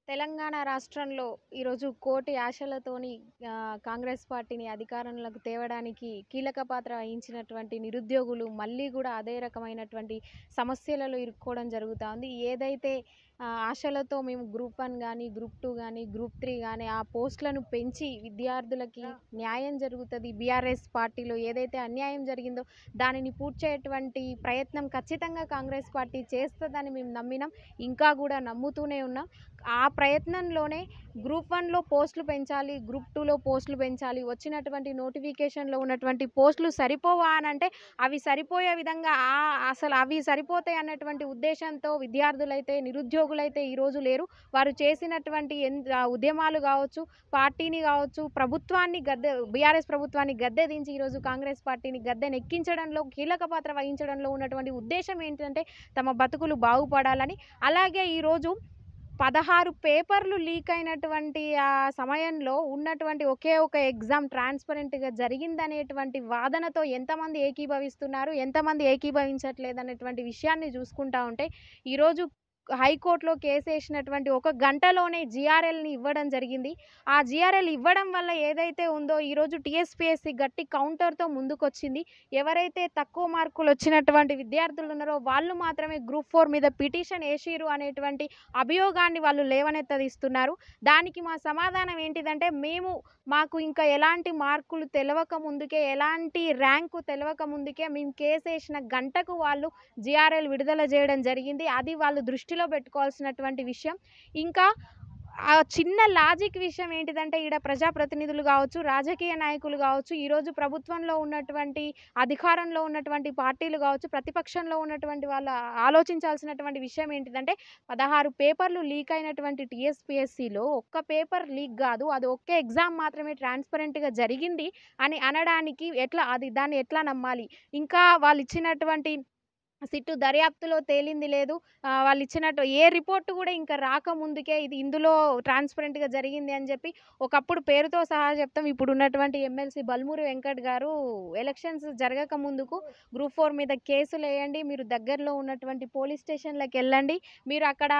తెలంగాణ రాష్ట్రంలో ఈరోజు కోటి ఆశలతోని కాంగ్రెస్ పార్టీని అధికారంలోకి తేవడానికి కీలక పాత్ర వహించినటువంటి నిరుద్యోగులు మళ్ళీ కూడా అదే రకమైనటువంటి సమస్యలలో ఇరుక్కోవడం జరుగుతా ఉంది. ఏదైతే ఆశలతో మేము గ్రూప్ 1 గానీ, గ్రూప్ 2 గానీ, గ్రూప్ 3 గానీ ఆ పోస్టులను పెంచి విద్యార్థులకి న్యాయం జరుగుతది. బీఆర్ఎస్ పార్టీలో ఏదైతే అన్యాయం జరిగిందో దానిని పూడ్చేటువంటి ప్రయత్నం ఖచ్చితంగా కాంగ్రెస్ పార్టీ చేస్తదని మేము నమ్మినాం. ఇంకా గూడా నమ్ముతూనే ఉన్నాం. ఆ ప్రయత్నంలోనే గ్రూప్ 1లో పోస్టులు పెంచాలి, గ్రూప్ 2లో పోస్టులు పెంచాలి. వచ్చినటువంటి నోటిఫికేషన్‌లో ఉన్నటువంటి పోస్టులు సరిపోవా అనంటే అవి సరిపోయే విధంగా అసలు అవి సరిపోతాయి అన్నటువంటి ఉద్దేశంతో విద్యార్థులైతే, నిరుద్యోగులైతే ఈరోజు లేరు. వారు చేసినటువంటి ఉద్యమాలు గావచ్చు, పార్టీని గావచ్చు, ప్రభుత్వాన్ని బీఆర్ఎస్ ప్రభుత్వాన్ని గద్దె దించి ఈరోజు కాంగ్రెస్ పార్టీని గద్దెనెక్కించడంలో కీలక పాత్ర వహించడంలో ఉన్నటువంటి ఉద్దేశం ఏంటంటే తమ బతుకులు బాగుపడాలని. అలాగే ఈరోజు 16 పేపర్లు లీక్ అయినటువంటి ఆ సమయంలో ఉన్నటువంటి ఒకే ఒక ఎగ్జామ్ ట్రాన్స్‌పరెంట్‌గా జరిగిందనేటువంటి వాదనతో ఎంతమంది ఏకీభవిస్తున్నారు, ఎంతమంది ఏకీభవించట్లేదనేటువంటి విషయాన్ని చూసుకుంటా ఉంటే ఈరోజు హైకోర్టులో కేసేసినటువంటి ఒక గంటలోనే జీఆర్ఎల్‌ని ఇవ్వడం జరిగింది. ఆ జీఆర్ఎల్ ఇవ్వడం వల్ల ఏదైతే ఉందో ఈరోజు టీఎస్‌పీఎస్సీ గట్టి కౌంటర్‌తో ముందుకొచ్చింది. ఎవరైతే తక్కువ మార్కులొచ్చినటువంటి విద్యార్థులున్నారో వాళ్ళు మాత్రమే గ్రూప్ 4 మీద పిటిషన్ ఏషిర్రు అనేటువంటి అభియోగాన్ని వాళ్ళు లేవనెత్తదీస్తున్నారు. దానికి మా సమాధానం ఏంటిదంటే మాకు ఇంకా ఎలాంటి మార్కులు తెలవక ముందుకే, ఎలాంటి ర్యాంకు తెలవక ముందుకే మేము కేసేసిన గంటకు వాళ్ళు జీఆర్ఎల్ విడుదల జేయడం జరిగింది. అది వాళ్ళు దృష్టిలో పెట్టుకోవాల్సినటువంటి విషయం. ఇంకా ఆ చిన్న లాజిక్ విషయం ఏంటిదంటే ఈడ ప్రజాప్రతినిధులు గావచ్చు, రాజకీయ నాయకులు గావచ్చు, ఈరోజు ప్రభుత్వంలో ఉన్నటువంటి, అధికారంలో ఉన్నటువంటి పార్టీలు గావచ్చు, ప్రతిపక్షంలో ఉన్నటువంటి వాళ్ళు ఆలోచించాల్సినటువంటి విషయం ఏంటిదంటే 16 పేపర్లు లీక్ అయినటువంటి టీఎస్‌పీఎస్సీలో ఒక్క పేపర్ లీక్ గాదు. అది ఒక్క ఎగ్జామ్ మాత్రమే ట్రాన్స్‌పరెంట్‌గా జరిగింది అని అనడానికి దాన్ని ఎట్లా నమ్మాలి? ఇంకా వాళ్ళిచ్చినటువంటి సిట్టు దర్యాప్తులో తేలింది లేదు. వాళ్ళిచ్చినట్టు ఏ రిపోర్ట్ గూడా ఇంకా రాకముందుకే ఇందులో ట్రాన్స్‌పరెంట్‌గా జరిగింది అని జెప్పి ఒకప్పుడు పేరుతో సహా చెప్తాం. ఇప్పుడున్నటువంటి ఎమ్మెల్సీ బల్మూరి వెంకట్ గారు ఎలక్షన్స్ జరగక ముందుకు గ్రూప్ 4 మీద కేసులేయండి. మీరు దగ్గరలో ఉన్నటువంటి పోలీస్ స్టేషన్‌లకెళ్ళండి. మీరు అక్కడ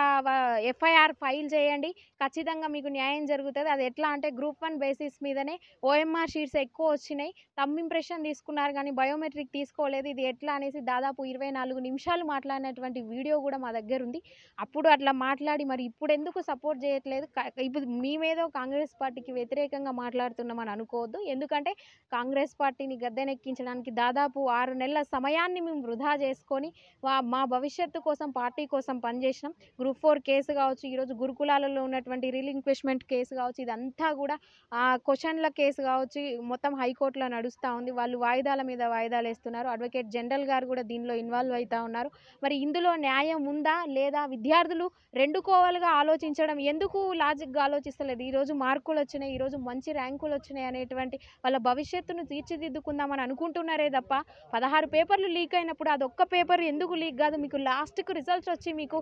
ఎఫ్ఐఆర్ ఫైల్ చేయండి. ఖచ్చితంగా మీకు న్యాయం జరుగుతది. అది ఎట్లా అంటే గ్రూప్ 1 బేసిస్ మీదనే ఓఎంఆర్ షీట్స్ ఎక్కువొచ్చినాయి. థంబ్ ఇంప్రెషన్ తీసుకున్నారు గానీ బయోమెట్రిక్ తీసుకోలేదు. ఇది ఎట్లా అనేసి దాదాపు 24 నిమిషాలు మాట్లాడినటువంటి వీడియో గూడా మా దగ్గరుంది. అప్పుడు అట్లా మాట్లాడి మరి ఇప్పుడెందుకు సపోర్ట్ జేయట్లేదు? ఇప్పుడు మేమేదో కాంగ్రెస్ పార్టీకి వ్యతిరేకంగా మాట్లాడుతున్నామని అనుకోవద్దు. ఎందుకంటే కాంగ్రెస్ పార్టీని గద్దెనెక్కించడానికి దాదాపు 6 నెలల సమయాన్ని మేము వృధా చేసుకొని మా భవిష్యత్తు కోసం, పార్టీ కోసం పనిజేసినాం. గ్రూప్ 4 కేసు గావచ్చు, ఈరోజు గురుకులాలలో ఉన్నటువంటి రిలింక్విష్‌మెంట్ కేసు గావచ్చు, ఇదంతా గూడా క్వెషన్‌ల కేసు గావచ్చు, మొత్తం హైకోర్టులో నడుస్తా ఉంది. వాళ్ళు వాయిదాల మీద వాయిదాలేస్తున్నారు. అడ్వకేట్ జనరల్ గారు గూడా దీనిలో ఇన్వాల్వ్ అయితా ఉన్నారు. మరి ఇందులో న్యాయం ఉందా? లేదా? విద్యార్థులు 2 కోవలుగా ఆలోచించడం ఎందుకు లాజిక్‌గా ఆలోచిస్తలేదు? ఈరోజు మార్కులొచ్చినాయి, ఈరోజు మంచి ర్యాంకులొచ్చినాయి అనేటువంటి వాళ్ళ భవిష్యత్తును తీర్చిదిద్దుకుందామని అనుకుంటున్నారే తప్ప 16 పేపర్లు లీక్ అయినప్పుడు అదొక్క పేపర్ ఎందుకు లీక్ గాదు? మీకు లాస్ట్‌కు రిజల్ట్స్ వచ్చి మీకు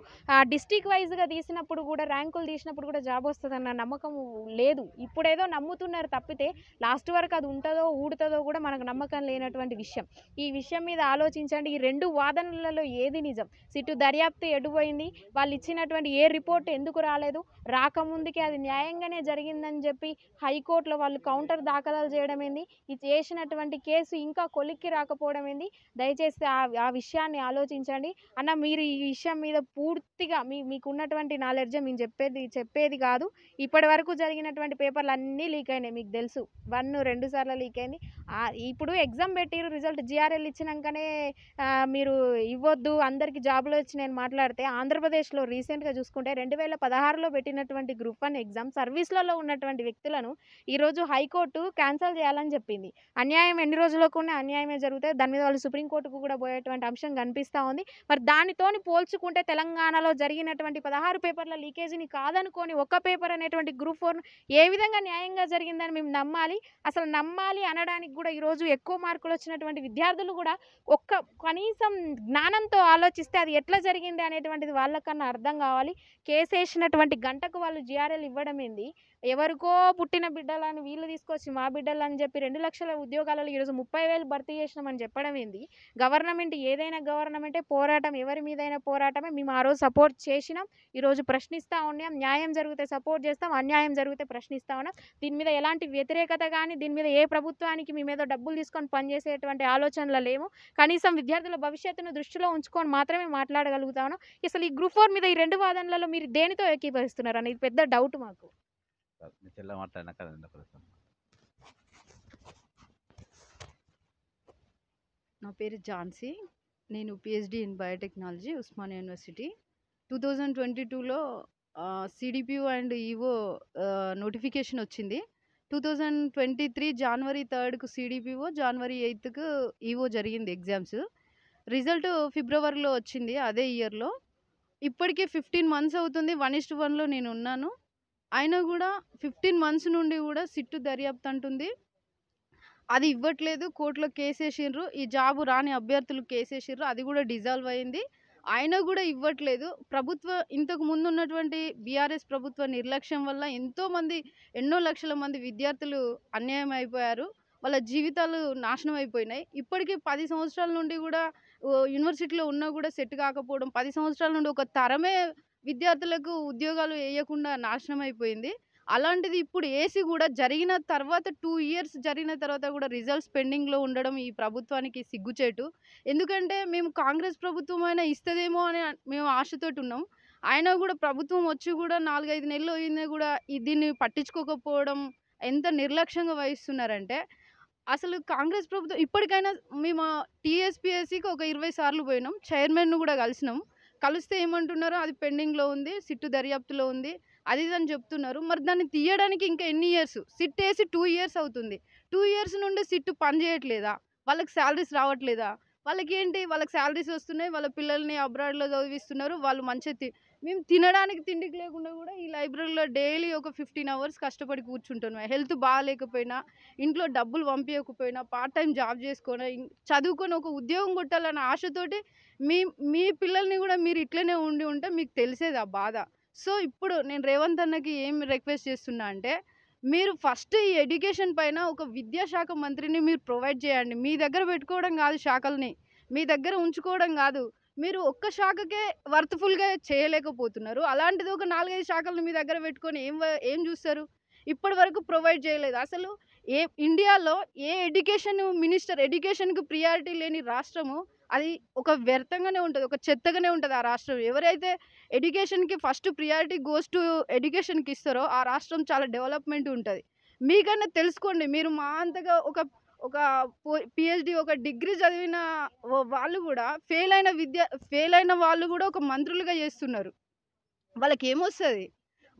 డిస్ట్రిక్ట్ వైస్‌గా తీసినప్పుడు గూడా ర్యాంకులు తీసినప్పుడు గూడా జాబ్ వస్తదన్న నమ్మకం లేదు. ఇప్పుడేదో నమ్ముతున్నారు తప్పితే లాస్ట్ వరకు అది ఉంటదో, ఊడుతదో గూడా మనకు నమ్మకం లేనటువంటి విషయం. ఈ విషయం మీద ఆలోచించండి. ఈ 2 వాదనలలో ఏది నిజం? సిట్టు దర్యాప్తు ఎటుపోయింది? వాళ్ళిచ్చినటువంటి ఏ రిపోర్ట్ ఎందుకు రాలేదు? రాకముందుకే అది న్యాయంగానే జరిగిందని జెప్పి హైకోర్టులో వాళ్ళు కౌంటర్ దాఖలాలు చేయడం ఏంది? ఇది చేసినటువంటి కేసు ఇంకా కొలిక్కి రాకపోవడం ఏంది? దయచేసి ఆ విషయాన్ని ఆలోచించండి. అన్న మీరు ఈ విషయం మీద పూర్తిగా మీకున్నటువంటి నాలెడ్జే మేము చెప్పేది కాదు. ఇప్పటివరకు జరిగినటువంటి పేపర్‌లన్నీ లీక్ అయినాయి మీకు తెలుసు. 1, 2 సార్లు లీక్ అయింది. ఇప్పుడు ఎగ్జామ్ పెట్టిర్రు రిజల్ట్ జీఆర్ఎల్ ఇచ్చినంకనే మీరు ఇవ్వొద్దు అందరికి జాబులు వచ్చినాయని మాట్లాడితే ఆంధ్రప్రదేశ్‌లో రీసెంట్‌గా చూసుకుంటే 2016లో పెట్టినటువంటి గ్రూప్ 1 ఎగ్జామ్ సర్వీస్‌లలో ఉన్నటువంటి వ్యక్తులను ఈరోజు హైకోర్టు క్యాన్సల్ చేయాలని చెప్పింది. అన్యాయం ఎన్ని రోజులకున్న అన్యాయమే జరుగుతది. దాని మీద వాళ్ళు సుప్రీం కోర్టుకు కూడా పోయేటువంటి అంశం కనిపిస్తా ఉంది. మరి దానితోని పోల్చుకుంటే తెలంగాణలో జరిగినటువంటి 16 పేపర్ల లీకేజీని కాదనుకోని ఒక్క పేపర్ అనేటువంటి గ్రూప్ 4 ఏ విధంగా న్యాయంగా జరిగిందని మేము నమ్మాలి? అసలు నమ్మాలి అనడానికి కూడా ఈరోజు ఎక్కువ మార్కులు వచ్చినటువంటి విద్యార్థులు కూడా ఒక్క కనీసం జ్ఞానంతో ఆలోచిస్తే అది ఎట్లా జరిగింది అనేటువంటిది వాళ్ళకన్నా అర్థం కావాలి. కేసేసినటువంటి గంటకు వాళ్ళు జీఆర్ఎల్ ఇవ్వడం ఏంది? ఎవరికో పుట్టిన బిడ్డలని వీళ్ళు తీసుకొచ్చి మా బిడ్డలని చెప్పి 2,00,000 ఉద్యోగాలలో ఈరోజు 30,000 భర్తీ చేసినామని చెప్పడం ఏంది? ఏదైనా గవర్నమెంటే పోరాటం ఎవరి మీదైనా పోరాటమే. మేము ఆ రోజు సపోర్ట్ చేసినాం. ఈరోజు ప్రశ్నిస్తా ఉన్నాం. న్యాయం జరిగితే సపోర్ట్ చేస్తాం. అన్యాయం జరిగితే ప్రశ్నిస్తా ఉన్నాం. దీని మీద ఎలాంటి వ్యతిరేకత గానీ, దీని మీద ఏ ప్రభుత్వానికి మేమేదో డబ్బులు తీసుకొని పనిచేసేటువంటి ఆలోచనలో లేము. కనీసం విద్యార్థుల భవిష్యత్తును దృష్టిలో ఉంచుకొని మాత్రమే మాట్లాడగలుగుతాను. అసలు ఈ గ్రూప్ 4 మీద ఈ 2 వాదనలలో మీరు దేనితో ఏకీభవిస్తున్నారు అనేది పెద్ద డౌట్ మాకు. మీ చెల్లె మాట్లాడినాక రెండు ఒకసారి. నా పేరు ఝాన్సీ. నేను PhD in biotechnology Osmania university. 2022లో సిడిపిఓ అండ్ ఈఓ నోటిఫికేషన్ వచ్చింది. 2023 జనవరి 3కు సిడిపిఓ, జనవరి 8కు ఈఓ జరిగింది ఎగ్జామ్స్. రిజల్ట్ ఫిబ్రవరిలో వచ్చింది అదే ఇయర్లో. ఇప్పటికే 15 మంత్స్ అవుతుంది. 1:1లో నేను ఉన్నాను. అయినా కూడా 15 మంత్స్ నుండి కూడా సిట్టు దర్యాప్తు అంటుంది. అది ఇవ్వట్లేదు. కోర్టులో కేసేసిండ్రు. ఈ జాబు రాని అభ్యర్థులు కేసేసిండ్రు. అది కూడా డిజాల్వ్ అయింది. అయినా కూడా ఇవ్వట్లేదు. ఇంతకు ముందు ఉన్నటువంటి బీఆర్ఎస్ ప్రభుత్వ నిర్లక్ష్యం వల్ల ఎన్నో లక్షల మంది విద్యార్థులు అన్యాయం అయిపోయారు. వాళ్ళ జీవితాలు నాశనం అయిపోయినాయి. ఇప్పటికీ 10 సంవత్సరాల నుండి కూడా యూనివర్సిటీలో ఉన్నా కూడా సెట్ కాకపోవడం, 10 సంవత్సరాల నుండి ఒక తరమే విద్యార్థులకు ఉద్యోగాలు వేయకుండా నాశనం అయిపోయింది. అలాంటిది ఇప్పుడు ఏసీ కూడా జరిగిన తర్వాత 2 ఇయర్స్ జరిగిన తర్వాత కూడా రిజల్ట్స్ పెండింగ్‌లో ఉండడం ఈ ప్రభుత్వానికి సిగ్గుచేటు. ఎందుకంటే మేము కాంగ్రెస్ ప్రభుత్వం అయినా ఇస్తదేమో అని మేము ఆశతోటి ఉన్నాం. అయినా కూడా ప్రభుత్వం వచ్చి కూడా 4, 5 నెలలు అయింది కూడా దీన్ని పట్టించుకోకపోవడం ఎంత నిర్లక్ష్యంగా వహిస్తున్నారంటే, అసలు కాంగ్రెస్ ప్రభుత్వం ఇప్పటికైనా మేము టీఎస్పీఎస్సీకి ఒక 20 సార్లు పోయినాం. చైర్మన్‌ను కూడా కలిసినాం. కలిస్తే ఏమంటున్నారు? అది పెండింగ్‌లో ఉంది. సిట్టు దర్యాప్తులో ఉంది. అది ఇది అని చెప్తున్నారు. మరి దాన్ని తీయడానికి ఇంకా ఎన్ని ఇయర్స్? సిట్ ఏసి 2 ఇయర్స్ అవుతుంది. 2 ఇయర్స్ నుండి సిట్టు పని చేయట్లేదా? వాళ్ళకి సాలరీస్ రావట్లేదా? వాళ్ళకి సాలరీస్ వస్తున్నాయి. వాళ్ళ పిల్లల్ని అబ్రాడ్‌లో చదివిస్తున్నారు. వాళ్ళు మేము తినడానికి తిండికి లేకుండా కూడా ఈ లైబ్రరీలో డైలీ ఒక 15 అవర్స్ కష్టపడి కూర్చుంటున్నాం. హెల్త్ బాగాలేకపోయినా, ఇంట్లో డబ్బులు పంపియకపోయినా, పార్ట్ టైమ్ జాబ్ చేసుకొని, చదువుకొని ఒక ఉద్యోగం కొట్టాలన్న ఆశతోటి మీ మీ పిల్లల్ని కూడా మీరు ఇట్లనే ఉంటే మీకు తెలిసేది ఆ బాధ. సో, ఇప్పుడు నేను రేవంత్ అన్నకి ఏం రిక్వెస్ట్ చేస్తున్నా అంటే, మీరు ఫస్ట్ ఈ ఎడ్యుకేషన్ పైన ఒక విద్యాశాఖ మంత్రిని మీరు ప్రొవైడ్ చేయండి. మీ దగ్గర పెట్టుకోవడం కాదు శాఖల్ని. మీ దగ్గర ఉంచుకోవడం కాదు. మీరు ఒక్క శాఖకే వర్త్‌ఫుల్‌గా చేయలేకపోతున్నారు. అలాంటిది ఒక 4, 5 శాఖలను మీ దగ్గర పెట్టుకొని ఏం చూస్తారు? ఇప్పటి వరకు ప్రొవైడ్ చేయలేదు. అసలు ఇండియాలో ఏ ఎడ్యుకేషన్‌కి ప్రియారిటీ లేని రాష్ట్రము అది ఒక వ్యర్థంగానే ఉంటది. ఒక చెత్తగానే ఉంటది ఆ రాష్ట్రం. ఎవరైతే ఎడ్యుకేషన్‌కి ఫస్ట్ ప్రియారిటీ గోస్ టు ఎడ్యుకేషన్‌కి ఇస్తారో ఆ రాష్ట్రం చాలా డెవలప్‌మెంట్ ఉంటది. మీకన్నా తెలుసుకోండి. మీరు మా అంతగా ఒక ఒక పీహెచ్‌డీ ఒక డిగ్రీ చదివిన వాళ్ళు కూడా ఫెయిల్ అయిన వాళ్ళు కూడా ఒక మంత్రులుగా చేస్తున్నారు. వాళ్ళకేమొస్తది?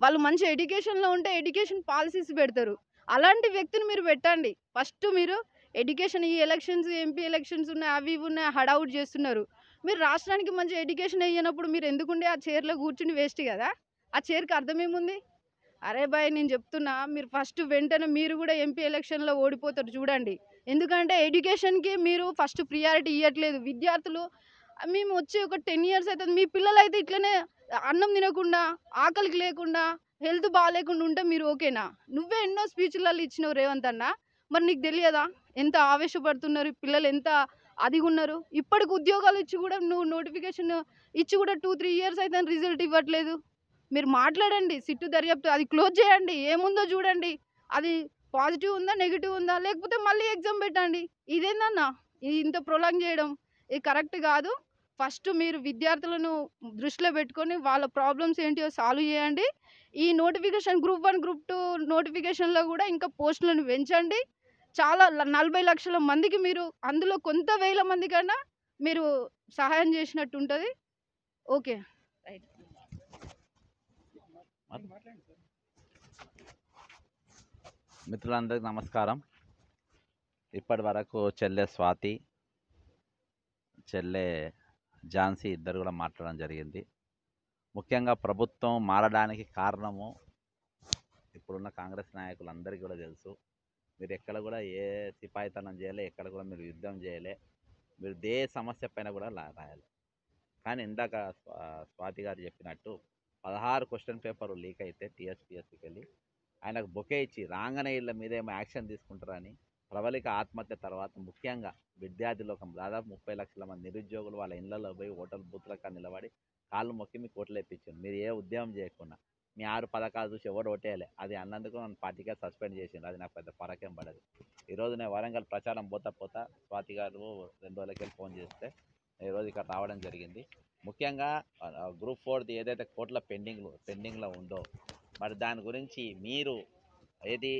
వాళ్ళు మంచి ఎడ్యుకేషన్‌లో ఉంటే ఎడ్యుకేషన్ పాలసీస్ పెడతారు. అలాంటి వ్యక్తిని మీరు పెట్టండి. ఫస్ట్ మీరు ఎడ్యుకేషన్ ఈ ఎలక్షన్స్, ఎంపీ ఎలక్షన్స్ ఉన్నాయి, అవి ఇవి ఉన్నాయి హడావుడి చేస్తున్నారు. మీరు రాష్ట్రానికి మంచి ఎడ్యుకేషన్ ఇయ్యనప్పుడు మీరు ఎందుకుండి ఆ చైర్‌లో కూర్చుని వేస్ట్ కదా! ఆ చైర్‌కి అర్థమేముంది? అరే భాయ్ నేను చెప్తున్నా మీరు ఫస్ట్ వెంటనే మీరు కూడా ఎంపీ ఎలక్షన్‌లో ఓడిపోతారు చూడండి. ఎందుకంటే ఎడ్యుకేషన్‌కి మీరు ఫస్ట్ ప్రియారిటీ ఇయ్యట్లేదు. విద్యార్థులు మేము వచ్చి ఒక 10 ఇయర్స్ అయితుంది. మీ పిల్లలైతే ఇట్లనే అన్నం తినకుండా, ఆకలికి లేకుండా, హెల్త్ బాగాలేకుండా ఉంటే మీరు ఓకేనా? నువ్వే ఎన్నో స్పీచ్‌లలో ఇచ్చినావు రేవంత్ అన్న. మరి నీకు తెలియదా? ఎంత ఆవేశపడుతున్నారు పిల్లలు, ఎంత అదిగున్నారు. ఇప్పటికి ఉద్యోగాలు ఇచ్చి కూడా నువ్వు నోటిఫికేషన్ ఇచ్చి కూడా 2, 3 ఇయర్స్ అయితుంది రిజల్ట్ ఇవ్వట్లేదు. మీరు మాట్లాడండి. సిట్టు దర్యాప్తు అది క్లోజ్ చేయండి. ఏముందో చూడండి. అది పాజిటివ్ ఉందా? నెగెటివ్ ఉందా? లేకపోతే మళ్ళీ ఎగ్జామ్ పెట్టండి. ఇదేందన్నా? ఇంత ప్రొలాంగ్ చేయడం ఇది కరెక్ట్ కాదు. ఫస్ట్ మీరు విద్యార్థులను దృష్టిలో పెట్టుకొని వాళ్ళ ప్రాబ్లమ్స్ ఏంటియో సాల్వ్ చేయండి. ఈ నోటిఫికేషన్ గ్రూప్ 1, గ్రూప్ 2 నోటిఫికేషన్‌లో కూడా ఇంకా పోస్టులను పెంచండి. చాలా 40 లక్షల మందికి మీరు అందులో కొంత వేల మందికన్నా మీరు సహాయం చేసినట్టు ఉంటది. ఓకే. రైట్. మిత్రులందరికీ నమస్కారం. ఇప్పటి వరకు చెల్లె స్వాతి, చెల్లె ఝాన్సీ ఇద్దరు కూడా మాట్లాడడం జరిగింది. ముఖ్యంగా ప్రభుత్వం మారడానికి కారణము ఇప్పుడున్న కాంగ్రెస్ నాయకులందరికీ కూడా తెలుసు. మీరు ఎక్కడ కూడా ఏ సిపాయితనం చేయలే, ఎక్కడ కూడా మీరు యుద్ధం చేయలే, మీరు ఏ సమస్య పైన కూడా రాయాలి. కానీ ఇందాక స్వాతి గారు చెప్పినట్టు 16 క్వశ్చన్ పేపర్ లీక్ అయితే టీఎస్పీఎస్సీకి వెళ్ళి ఆయనకు బొకే ఇచ్చి రాగానే వీళ్ళ మీద ఏమో యాక్షన్ తీసుకుంటారని ప్రబలిక ఆత్మహత్య తర్వాత ముఖ్యంగా విద్యార్థి లోకం దాదాపు 30 లక్షల మంది నిరుద్యోగులు వాళ్ళ ఇళ్లలో పోయి హోటల్ బూత్లకా నిలబడి కాళ్ళు మొక్కి మీ కోట్లు ఇప్పించారు. మీరు ఏ ఉద్యమం చేయకుండా మీ 6 పథకాలు చూసి ఎవరు ఓటేయాలి అది అన్నందుకు నన్ను పార్టీగా సస్పెండ్ చేసిండు. అది నాకు పెద్ద పరకేం పడదు. ఈరోజు నేను వరంగల్ ప్రచారం పోతా స్వాతి గారు 2 రోజులకి ఫోన్ చేస్తే ఈరోజు ఇక్కడ రావడం జరిగింది. ముఖ్యంగా గ్రూప్ 4ది ఏదైతే కోట్ల పెండింగ్లో ఉందో మరి దాని గురించి మీరు ఏది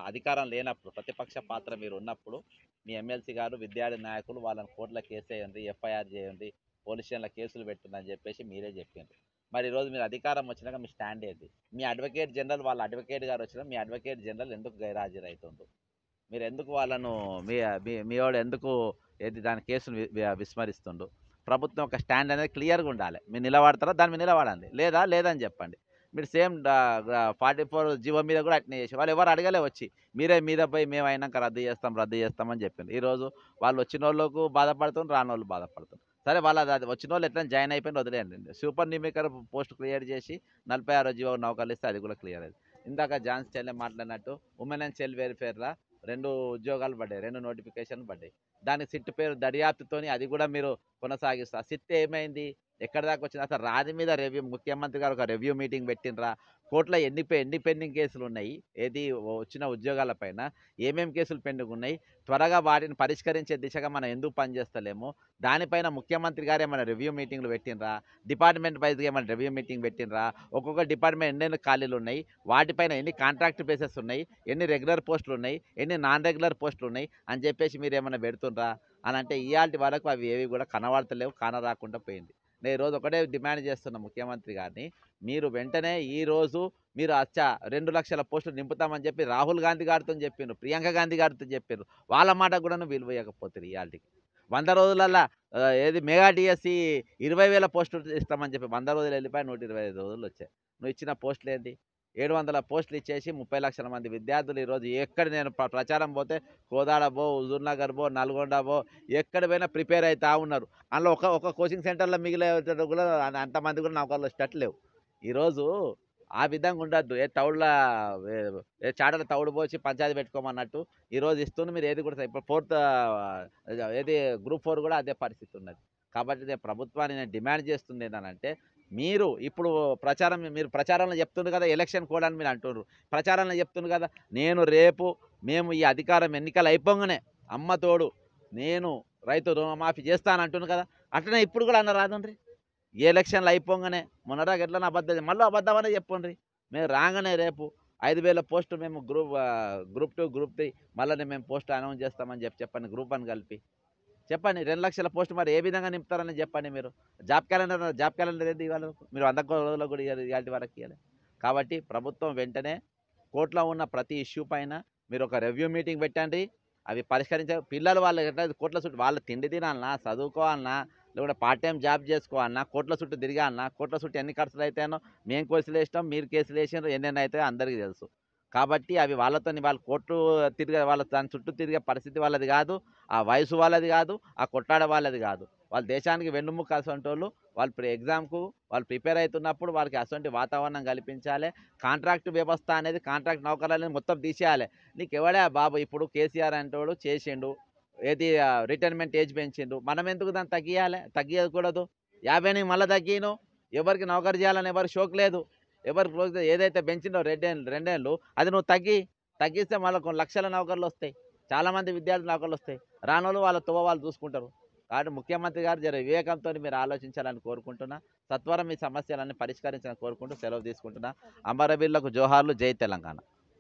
అధికారం లేనప్పుడు ప్రతిపక్ష పాత్ర మీరు ఉన్నప్పుడు మీ ఎమ్మెల్సీ గారు విద్యార్థి నాయకులు వాళ్ళని కోర్టులో కేసు వేయండి, ఎఫ్ఐఆర్ చేయండి, పోలీస్ స్టేషన్లో కేసులు పెట్టిందని చెప్పేసి మీరే చెప్పిండ్రు. మరి ఈరోజు మీరు అధికారం వచ్చినాక మీ స్టాండ్ ఏంది? మీ అడ్వకేట్ జనరల్ వాళ్ళ అడ్వకేట్ గారు వచ్చినా మీ అడ్వకేట్ జనరల్ ఎందుకు గైర్హాజరవుతుండ్రు? మీరు ఎందుకు వాళ్ళను మీ వాడు ఎందుకు ఏది దాని కేసును విస్మరిస్తుండ్రు? ప్రభుత్వం ఒక స్టాండ్ అనేది క్లియర్గా ఉండాలి. మీరు నిలబడతారా దాని మీద నిలబడండి, లేదని చెప్పండి. మీరు సేమ్ 44 జీవో మీద కూడా అట్నే చేసి వాళ్ళు ఎవరు అడగలే వచ్చి మీరే మీద పోయి మేము అయినాక రద్దు చేస్తామని చెప్పింది. ఈరోజు వాళ్ళు వచ్చిన వాళ్ళకు బాధపడుతున్నారు, రాని వాళ్ళు బాధపడుతున్నారు. సరే వాళ్ళ వచ్చిన వాళ్ళు ఎట్లా జాయిన్ అయిపోయిన వదిలేయండి. సూపర్ న్యూమికర్ పోస్ట్ క్రియేట్ చేసి 46 జీవో నౌకర్లు ఇస్తే అది కూడా క్లియర్ అయింది. ఇందాక ఝాన్సీ చెల్లె మాట్లాడినట్టు ఉమెన్ అండ్ చైల్డ్ వెల్ఫేర్లా 2 ఉద్యోగాలు పడ్డాయి, 2 నోటిఫికేషన్లు పడ్డాయి. దానికి సిట్ పేరు దర్యాప్తుతోని అది కూడా మీరు కొనసాగిస్తారు. సిట్ ఏమైంది, ఎక్కడి దాకా వచ్చింది? అసలు రాజు మీద రివ్యూ ముఖ్యమంత్రి గారు ఒక రివ్యూ మీటింగ్ పెట్టినరా? కోర్టులో ఎన్ని పెండింగ్ కేసులు ఉన్నాయి, ఏది వచ్చిన ఉద్యోగాల పైన ఏమేమి కేసులు పెండింగ్ ఉన్నాయి, త్వరగా వాటిని పరిష్కరించే దిశగా మనం ఎందుకు పనిచేస్తలేము? దానిపైన ముఖ్యమంత్రి గారు ఏమైనా రివ్యూ మీటింగ్లు పెట్టినరా? డిపార్ట్మెంట్ వైజ్గా ఏమైనా రివ్యూ మీటింగ్ పెట్టినరా? ఒక్కొక్క డిపార్ట్మెంట్ ఎన్నెన్ని ఖాళీలు ఉన్నాయి, వాటిపైన ఎన్ని కాంట్రాక్ట్ బేసెస్ ఉన్నాయి, ఎన్ని రెగ్యులర్ పోస్టులు ఉన్నాయి, ఎన్ని నాన్ రెగ్యులర్ పోస్టులు ఉన్నాయి అని చెప్పేసి మీరు ఏమైనా పెడుతుండ్రా అని అంటే ఇవాళ వరకు అవి ఏవి కూడా కనబడతలేవు, కానరాకుండా పోయింది. నేను ఈరోజు ఒకటే డిమాండ్ చేస్తున్నా ముఖ్యమంత్రి గారిని, మీరు వెంటనే ఈరోజు మీరు 2 లక్షల పోస్టులు నింపుతామని చెప్పి రాహుల్ గాంధీ గారితో చెప్పిండ్రు, ప్రియాంక గాంధీ గారితో చెప్పారు. వాళ్ళ మాట కూడా విలువ ఇవ్వకపోతుంది. ఇవాళకి 100 రోజులల్లో ఏది మెగా డిఎస్సి 20,000 పోస్టులు ఇస్తామని చెప్పి 100 రోజులు వెళ్ళిపోయి 125 రోజులు వచ్చాయి. నువ్వు ఇచ్చిన పోస్టులు ఏంటి? 700 పోస్టులు ఇచ్చేసి 30 లక్షల మంది విద్యార్థులు ఈరోజు ఎక్కడ నేను ప్రచారం పోతే కోదాడ పో, హుజూర్నగర్ పో, నల్గొండ పో, ఎక్కడ పోయినా ప్రిపేర్ అవుతా ఉన్నారు. అందులో ఒక కోచింగ్ సెంటర్లో మిగిలే కూడా అంతమంది కూడా నౌకర్లు వచ్చేటట్లేవు. ఈరోజు ఆ విధంగా ఉండద్దు. చాటల తౌడు పోసి పంచాయతీ పెట్టుకోమన్నట్టు ఈరోజు ఇస్తుంది. మీరు ఏది కూడా ఇప్పుడు 4th ఏది గ్రూప్ 4 కూడా అదే పరిస్థితి ఉన్నది. కాబట్టి నేను ప్రభుత్వాన్ని నేను డిమాండ్ చేస్తుంది ఏంటంటే, మీరు ఇప్పుడు మీరు ప్రచారంలో చెప్తున్నారు కదా ఎలక్షన్ కోడ్ అని మీరు అంటున్నారు, ప్రచారంలో చెప్తున్నారు కదా మేము ఈ అధికారం ఎన్నికలు అయిపోగానే అమ్మ తోడు నేను రైతు రుణమాఫీ చేస్తానంటున్నారు కదా, అట్లనే ఇప్పుడు కూడా అన్న రాదండ్రి. ఏ ఎలక్షన్లు అయిపోగానే మొన్నదాకా ఎట్లా అబద్ధం మళ్ళీ అబద్ధమనే చెప్పండి. మేము రాగానే రేపు 5,000 పోస్టు మేము గ్రూప్ 2 గ్రూప్ 3 మళ్ళీ మేము పోస్ట్ అనౌన్స్ చేస్తామని చెప్పండి. గ్రూప్ 1 కలిపి చెప్పండి. 2 లక్షల పోస్టు మరి ఏ విధంగా నింపుతారని చెప్పండి. మీరు జాబ్ క్యాలెండర్ ఏది ఇవాళ మీరు 100 రోజుల్లో కూడా ఇవాళ వరకు ఇవ్వాలి. కాబట్టి ప్రభుత్వం వెంటనే కోర్టులో ఉన్న ప్రతి ఇష్యూ పైన మీరు ఒక రివ్యూ మీటింగ్ పెట్టండి. అవి పరిష్కరించే పిల్లలు వాళ్ళు ఎట్లా కోట్ల చుట్టూ వాళ్ళు తిండి తినాలన్నా, చదువుకోవాలన్నా, లేకుంటే పార్ట్ టైం జాబ్ చేసుకోవాలన్నా, కోట్ల చుట్టూ తిరగాలన్నా, కోట్ల చుట్టూ ఎన్ని ఖర్చులు అయితేనో మేము కేసులు వేసినాం, మీరు కేసులు వేసినారు, ఎన్నెన్ని అవుతాయో అందరికీ తెలుసు. కాబట్టి అవి వాళ్ళ కోర్టు దాని చుట్టూ తిరిగే పరిస్థితి వాళ్ళది కాదు, ఆ వయసు వాళ్ళది కాదు, ఆ కొట్టాడ వాళ్ళది కాదు. వాళ్ళ దేశానికి వెన్నుముక్క అసంటోళ్ళు. వాళ్ళు ఎగ్జామ్కు వాళ్ళు ప్రిపేర్ అవుతున్నప్పుడు వాళ్ళకి అటువంటి వాతావరణం కల్పించాలి. కాంట్రాక్ట్ వ్యవస్థ అనేది కాంట్రాక్ట్ నౌకర్లని మొత్తం తీసేయాలి. నీకు ఎవడే బాబు ఇప్పుడు కేసీఆర్ అంటోడు చేసిండు, ఏది రిటైర్మెంట్ ఏజ్ పెంచిండు, మనం ఎందుకు దాన్ని తగ్గియకూడదు? 50ని మళ్ళీ తగ్గిను. ఎవరికి నౌకరు చేయాలని ఎవరు షోక్ లేదు. ఎవరికి ఏదైతే పెంచిండో 2 ఏళ్ళు అది నువ్వు తగ్గిస్తే మళ్ళీ కొన్ని లక్షల నౌకర్లు వస్తాయి, చాలామంది విద్యార్థి నౌకర్లు వస్తాయి. రానోళ్ళు వాళ్ళ వాళ్ళు చూసుకుంటారు. కాబట్టి ముఖ్యమంత్రి గారు వివేకంతో మీరు ఆలోచించాలని కోరుకుంటున్నా. సత్వరం ఈ సమస్యలన్నీ పరిష్కరించాలని కోరుకుంటూ సెలవు తీసుకుంటున్నా. అమరవీరులకు జోహార్లు. జై తెలంగాణ.